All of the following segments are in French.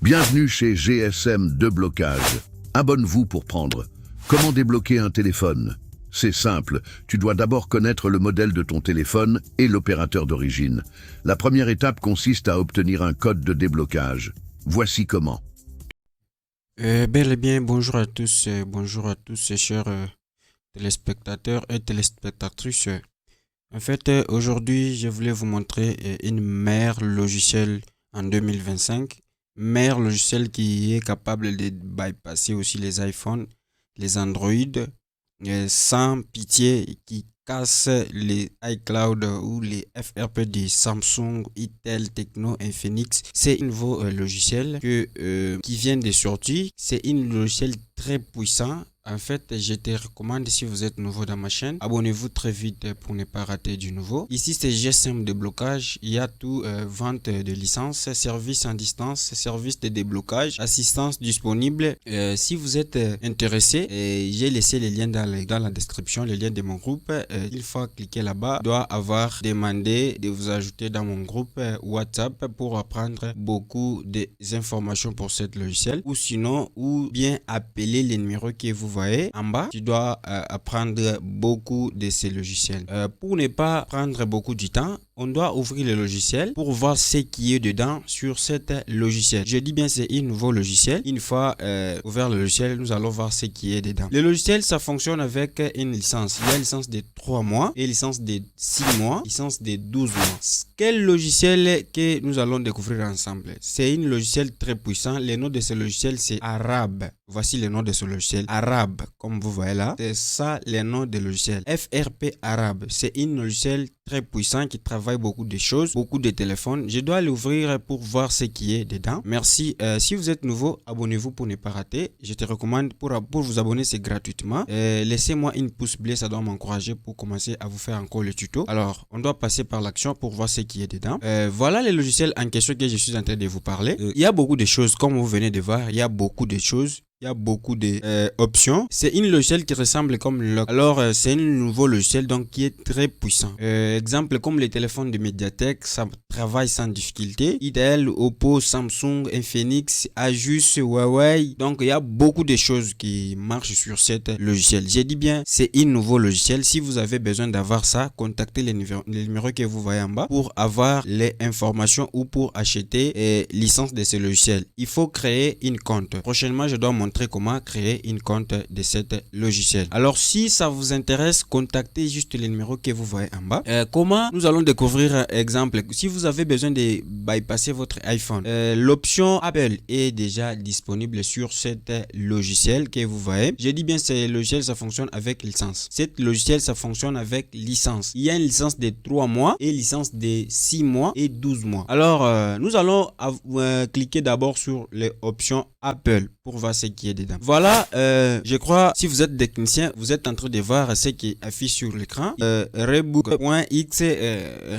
Bienvenue chez GSM de blocage. Abonne-vous pour prendre. Comment débloquer un téléphone? C'est simple, tu dois d'abord connaître le modèle de ton téléphone et l'opérateur d'origine. La première étape consiste à obtenir un code de déblocage. Voici comment. Bel et bien, bonjour à tous, chers téléspectateurs et téléspectatrices. En fait, aujourd'hui, je voulais vous montrer une mère logicielle en 2025. Mère logicielle qui est capable de bypasser aussi les iPhones, les Android, sans pitié, qui casse les iCloud ou les FRP de Samsung, Itel, Tecno, Infinix. C'est un nouveau logiciel qui vient de sortir. C'est un logiciel très puissant. En fait, je te recommande, si vous êtes nouveau dans ma chaîne, abonnez-vous très vite pour ne pas rater du nouveau. Ici, c'est GSM de blocage. Il y a tout, vente de licence, service en distance, service de déblocage, assistance disponible. Si vous êtes intéressé, j'ai laissé les liens dans la description, les liens de mon groupe. Il faut cliquer là-bas. Je dois avoir demandé de vous ajouter dans mon groupe WhatsApp pour apprendre beaucoup d'informations pour ce logiciel. Ou sinon, ou bien appeler les numéros que vous voyez en bas. Tu dois apprendre beaucoup de ces logiciels. Pour ne pas prendre beaucoup de temps, on doit ouvrir le logiciel pour voir ce qui est dedans sur cet logiciel. Je dis bien c'est un nouveau logiciel. Une fois ouvert le logiciel, nous allons voir ce qui est dedans. Le logiciel, ça fonctionne avec une licence. Il y a une licence de 3 mois et licence de 6 mois, licence de 12 mois. Quel logiciel que nous allons découvrir ensemble? C'est un logiciel très puissant. Le nom de ce logiciel, c'est Arabe. Voici le nom de ce logiciel. Arabe, comme vous voyez là. C'est ça le nom de logiciel. FRP Arabe. C'est un logiciel très puissant qui travaille beaucoup de choses, beaucoup de téléphones. Je dois l'ouvrir pour voir ce qui est dedans. Merci. Si vous êtes nouveau, abonnez-vous pour ne pas rater. Je te recommande pour vous abonner, c'est gratuitement. Laissez-moi une pouce bleue, ça doit m'encourager pour commencer à vous faire encore le tuto. Alors, on doit passer par l'action pour voir ce qui est dedans. Voilà les logiciels en question que je suis en train de vous parler. Il y a beaucoup de choses, comme vous venez de voir, il y a beaucoup de choses. Il y a beaucoup d'options. C'est une logiciel qui ressemble comme Lock. Alors, c'est un nouveau logiciel donc qui est très puissant. Exemple, comme les téléphones de Mediatek, ça travaille sans difficulté. Itel, Oppo, Samsung, Infinix, Asus, Huawei. Donc, il y a beaucoup de choses qui marchent sur cet logiciel. J'ai dit bien, c'est un nouveau logiciel. Si vous avez besoin d'avoir ça, contactez les numéros que vous voyez en bas pour avoir les informations ou pour acheter licence de ce logiciel. Il faut créer une compte. Prochainement, je dois montrer comment créer une compte de cet logiciel. Alors si ça vous intéresse, contactez juste les numéros que vous voyez en bas. Comment nous allons découvrir exemple? Si vous avez besoin de bypasser votre iPhone, l'option Apple est déjà disponible sur cet logiciel que vous voyez. J'ai dit bien ce logiciel, ça fonctionne avec licence. Cet logiciel, ça fonctionne avec licence. Il y a une licence de 3 mois et licence de 6 mois et 12 mois. Alors nous allons cliquer d'abord sur les options Apple pour voir ce qui est dedans. Voilà, je crois, si vous êtes technicien, vous êtes en train de voir ce qui affiche sur l'écran. Rebook.x,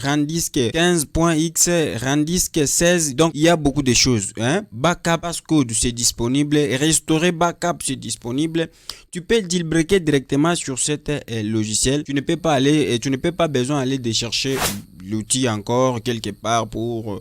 Rendisk 15.x, Rendisk 16. Donc, il y a beaucoup de choses. Backup passcode, c'est disponible. Restaurer backup, c'est disponible. Tu peux jailbreaker directement sur cet logiciel. Tu ne peux pas aller, tu ne peux pas besoin d'aller de chercher l'outil encore quelque part pour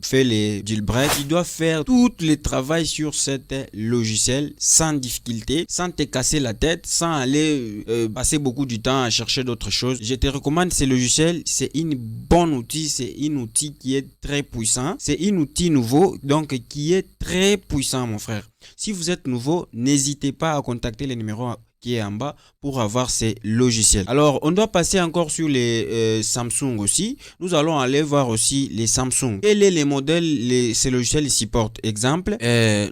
faire les jailbreak. Tu dois faire tout le travail sur cet logiciel sans difficulté, sans te casser la tête, sans aller passer beaucoup de temps à chercher d'autres choses. Je te recommande ce logiciel. C'est une bonne outil. C'est un outil qui est très puissant. C'est un outil nouveau, donc qui est très puissant, mon frère. Si vous êtes nouveau, n'hésitez pas à contacter les numéros qui est en bas pour avoir ces logiciels. Alors, on doit passer encore sur les Samsung aussi. Nous allons aller voir aussi les Samsung. Quel est les modèles ces logiciels supportent? Exemple,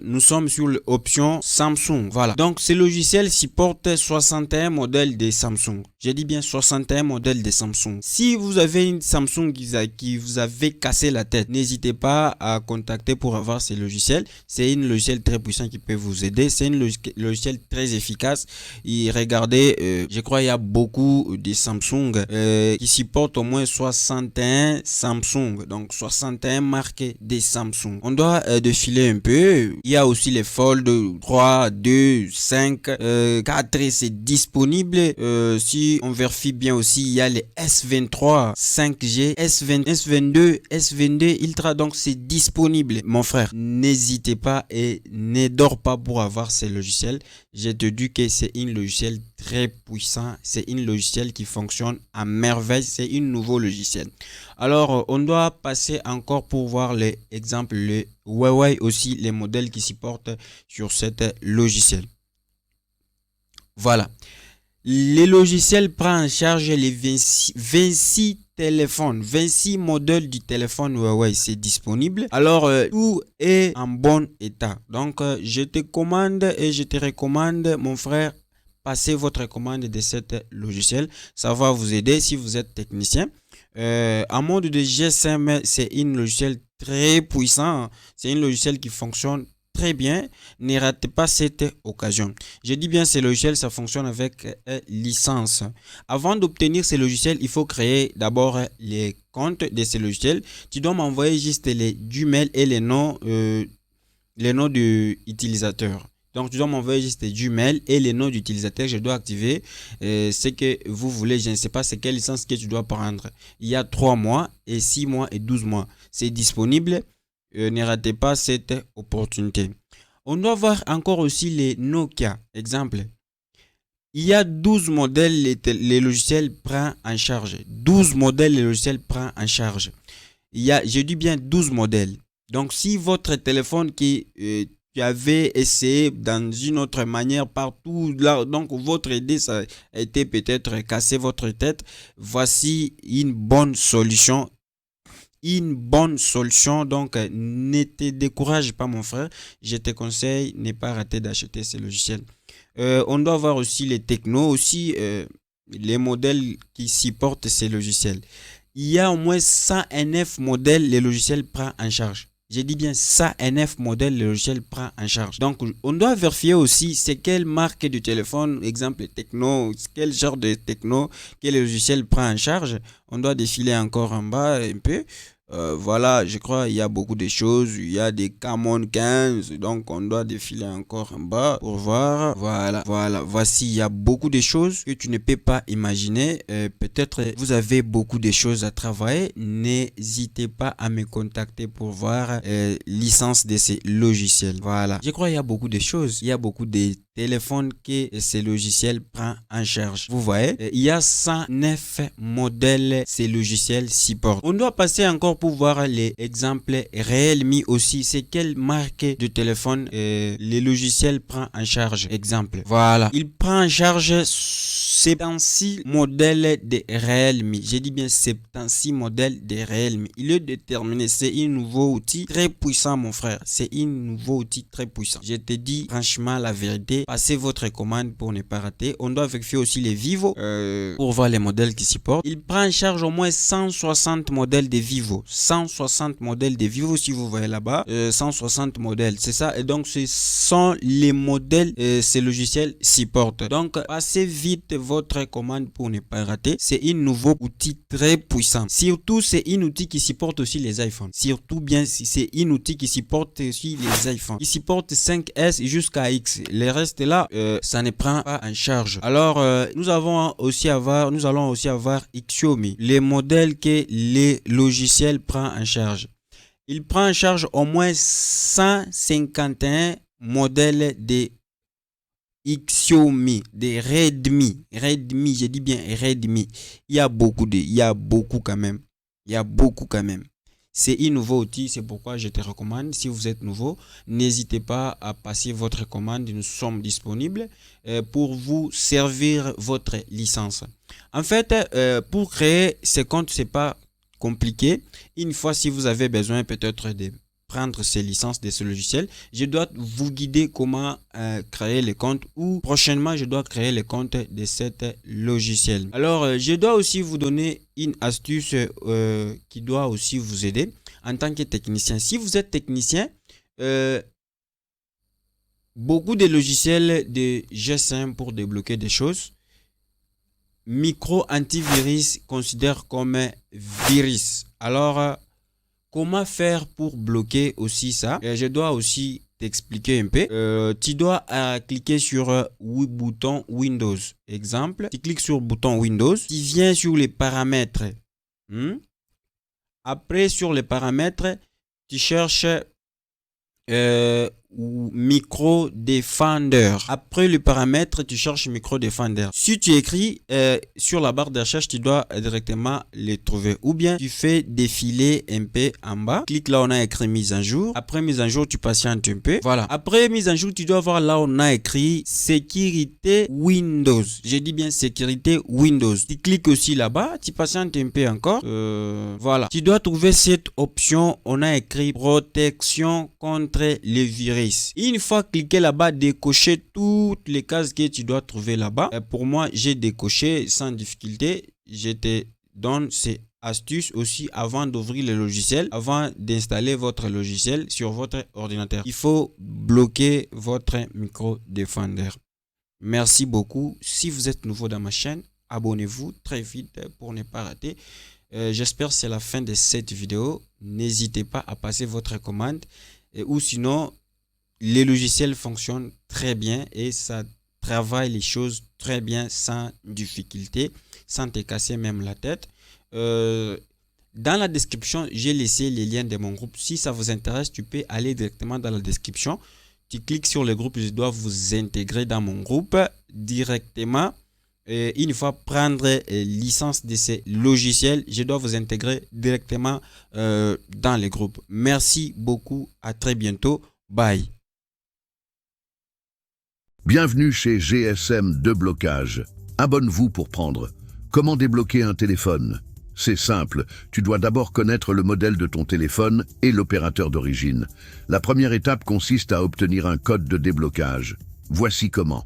nous sommes sur l'option Samsung. Voilà. Donc, ces logiciels supportent 61 modèles de Samsung. J'ai dit bien 61 modèles de Samsung. Si vous avez une Samsung qui vous avez cassé la tête, n'hésitez pas à contacter pour avoir ces logiciels. C'est un logiciel très puissant qui peut vous aider. C'est un logiciel très efficace. Et regardez, je crois il y a beaucoup de Samsung qui supportent au moins 61 Samsung. Donc 61 marques des Samsung. On doit défiler un peu. Il y a aussi les Fold 3, 2, 5, 4 et c'est disponible. Si on vérifie bien aussi, il y a les S23, 5G, S22, S22 Ultra. Donc c'est disponible. Mon frère, n'hésitez pas et ne dors pas pour avoir ces logiciels. Je te dis que c'est un logiciel très puissant. C'est un logiciel qui fonctionne à merveille. C'est un nouveau logiciel. Alors, on doit passer encore pour voir les exemples, les Huawei aussi, les modèles qui supportent sur cet logiciel. Voilà. Les logiciels prennent en charge les 26 téléphones, 26 modèles du téléphone Huawei, c'est disponible. Alors, tout est en bon état. Donc, je te commande et je te recommande, mon frère, passez votre commande de cet logiciel. Ça va vous aider si vous êtes technicien. En mode de GSM, c'est un logiciel très puissant. C'est un logiciel qui fonctionne très bien. Ne ratez pas cette occasion. Je dis bien ces logiciels, ça fonctionne avec licence. Avant d'obtenir ces logiciels, il faut créer d'abord les comptes de ces logiciels. Tu dois m'envoyer juste les Gmail et les noms de utilisateurs. Donc, tu dois m'envoyer juste des Gmail et les noms d'utilisateurs. Je dois activer ce que vous voulez. Je ne sais pas c'est quelle licence que tu dois prendre. Il y a 3 mois et 6 mois et 12 mois. C'est disponible. Ne ratez pas cette opportunité. On doit voir encore aussi les Nokia. Exemple. Il y a 12 modèles, les logiciels prennent en charge. 12 modèles, les logiciels prennent en charge. Je dis bien 12 modèles. Donc, si votre téléphone qui tu avez essayé dans une autre manière partout là, donc votre idée ça a été peut-être casser votre tête, voici une bonne solution. Donc ne te décourage pas mon frère, je te conseille ne pas rater d'acheter ces logiciels. On doit voir aussi les technos, aussi les modèles qui supportent ces logiciels. Il y a au moins 109 modèles les logiciels prennent en charge. J'ai dit bien 109 modèles le logiciel prend en charge. Donc, on doit vérifier aussi c'est quelle marque de téléphone, exemple Techno, quel genre de Techno, quel logiciel prend en charge. On doit défiler encore en bas un peu. Voilà, je crois il y a beaucoup de choses. Il y a des Camon 15, donc on doit défiler encore en bas pour voir. Voilà. Voici, il y a beaucoup de choses que tu ne peux pas imaginer. Peut-être vous avez beaucoup de choses à travailler. N'hésitez pas à me contacter pour voir licence de ces logiciels. Voilà, je crois il y a beaucoup de choses. Il y a beaucoup de téléphones que ces logiciels prennent en charge. Vous voyez, il y a 109 modèles ces logiciels supportent. On doit passer encore pour voir les exemples Realme aussi. C'est quelle marque de téléphone les logiciels prennent en charge. Exemple, voilà, il prend en charge 76 modèles de Realme. J'ai dit bien 76 modèles de Realme. Il est déterminé. C'est un nouveau outil très puissant, mon frère. C'est un nouveau outil très puissant. Je te dis franchement la vérité. Passez votre commande pour ne pas rater. On doit vérifier aussi les Vivo pour voir les modèles qui supportent. Il prend en charge au moins 160 modèles de Vivo. 160 modèles de Vivo, si vous voyez là-bas. 160 modèles, c'est ça. Et donc, ce sont les modèles ces logiciels supportent. Donc, passez vite votre commande pour ne pas rater. C'est un nouveau outil très puissant. Surtout, c'est un outil qui supporte aussi les iPhones. Surtout bien, c'est un outil qui supporte aussi les iPhones. Il supporte 5S jusqu'à X. Les restes là, ça ne prend pas en charge. Alors, nous allons aussi avoir Xiaomi. Les modèles que les logiciels prennent en charge. Il prend en charge au moins 151 modèles de Xiaomi, des Redmi, je dis bien Redmi. Il y a beaucoup quand même. C'est un nouveau outil, c'est pourquoi je te recommande. Si vous êtes nouveau, n'hésitez pas à passer votre commande. Nous sommes disponibles pour vous servir votre licence. En fait, pour créer ce compte, c'est pas compliqué. Une fois, si vous avez besoin peut-être de prendre ces licences de ce logiciel, je dois vous guider comment créer les comptes ou prochainement je dois créer les comptes de cet logiciel. Alors je dois aussi vous donner une astuce qui doit aussi vous aider en tant que technicien. Si vous êtes technicien, beaucoup de logiciels de GSM pour débloquer des choses. Micro antivirus considère comme virus. Alors, comment faire pour bloquer aussi ça? Je dois aussi t'expliquer un peu. Tu dois cliquer sur bouton Windows. Exemple, tu cliques sur bouton Windows. Tu viens sur les paramètres. Après, sur les paramètres, tu cherches Micro Defender. Après le paramètre, tu cherches Micro Defender. Si tu écris sur la barre de recherche, tu dois directement les trouver. Ou bien tu fais défiler un peu en bas. Clique là, on a écrit mise à jour. Après mise à jour, tu patientes un peu. Voilà. Après mise à jour, tu dois voir là, on a écrit sécurité Windows. J'ai dit bien sécurité Windows. Tu cliques aussi là-bas. Tu patientes un peu encore. Voilà. Tu dois trouver cette option. On a écrit protection contre les virus. Une fois cliqué là-bas, décocher toutes les cases que tu dois trouver là-bas. Pour moi, j'ai décoché sans difficulté. Je te donne ces astuces aussi avant d'ouvrir le logiciel, avant d'installer votre logiciel sur votre ordinateur. Il faut bloquer votre Micro Defender. Merci beaucoup. Si vous êtes nouveau dans ma chaîne, abonnez-vous très vite pour ne pas rater. J'espère que c'est la fin de cette vidéo. N'hésitez pas à passer votre commande ou sinon les logiciels fonctionnent très bien et ça travaille les choses très bien sans difficulté, sans te casser même la tête. Dans la description, j'ai laissé les liens de mon groupe. Si ça vous intéresse, tu peux aller directement dans la description. Tu cliques sur le groupe, je dois vous intégrer dans mon groupe directement. Une fois prendre licence de ces logiciels, je dois vous intégrer directement dans le groupe. Merci beaucoup, à très bientôt. Bye. Bienvenue chez GSM Déblocage. Abonne-vous pour prendre. Comment débloquer un téléphone? C'est simple, tu dois d'abord connaître le modèle de ton téléphone et l'opérateur d'origine. La première étape consiste à obtenir un code de déblocage. Voici comment.